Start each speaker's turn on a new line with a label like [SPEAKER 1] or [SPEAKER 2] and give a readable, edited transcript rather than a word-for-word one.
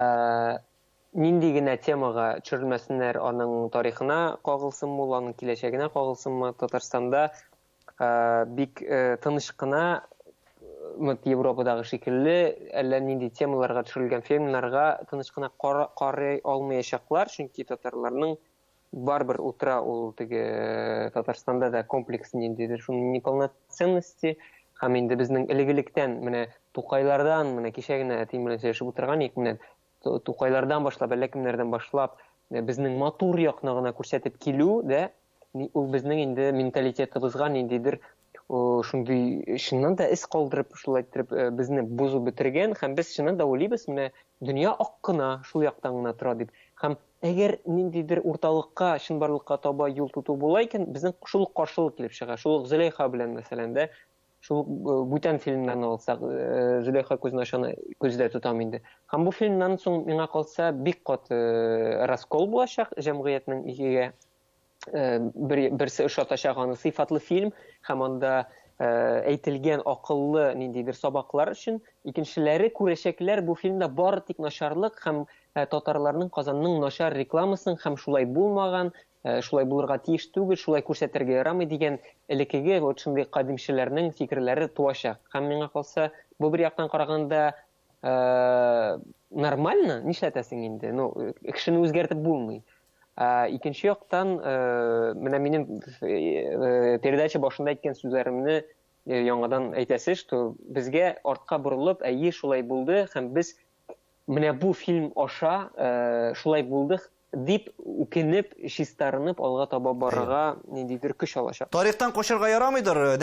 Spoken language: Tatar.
[SPEAKER 1] Нинди генә темага төшерелмәсеннәр, аның тарихына кагылсынмы, аның киләчәгенә кагылсынмы, Татарстанда бик тыныч кына Европадагы шикелле, әллә нинди темаларга төшерелгән фильмнарга тыныч кына карый алмаячаклар, чөнки татарларның барбер утыра ул теге Татарстанда да комплекс ниндидер шуның неполноценности, һәм инде безнең элегелектән менә Тукайлардан, менә кичә генә әти белән сөйләшеп утырган идек, менә Тукайлардан башлап, әллә кемнәрдән башлап безнең матур якны гына күрсәтеп килү дә, ул безнең инде менталитетыбызга ниндидер шундый чыннан да эз калдырып, шулай итеп безне бозып бетергән, һәм без чыннан да уйлыйбыз, менә дөнья ак кына, шул яктан гына тора дип. Һәм әгәр ниндидер урталыкка, чынбарлыкка таба юл тоту була икән, безнең шул каршылык килеп чыга. Шул Зөләйха белән мәсәлән дә, шул бүтән фильмнарны алсак, Зөләйха күзен ачаны күздә тотам инде. Һәм бу фильмнан соң миңа калса бик каты раскол булачак җәмгыятьнең игегә. Берсе ошатачак, аны сыйфатлы фильм, һәм анда әйтелгән акыллы ниндидер сабаклар өчен, икенчеләре күрәчәкләр бу фильмда бары тик начарлык һәм татарларның Казанның начар рекламасын һәм шулай булмаган, шулай булырга тиеш түгел, шулай күрсәтергә ярамый дигән элекеге вот шундый кадимчеләрнең фикерләре туачак. Һәм миңа калса, бу бер яктан караганда нормально, нишләтәсең инде, ну, кешене үзгәртеп булмый. Икенче яктан, менә минем передача башында әйткән сүзләремне яңадан әйтәсе, что безгә артка борылып, әйе, шулай булды, һәм без менә бу фильм аша шулай булдык дип үкенеп, чистарынып, алга таба барырга ниндидер көч алачак.
[SPEAKER 2] Тарихтан качарга ярамыйдыр.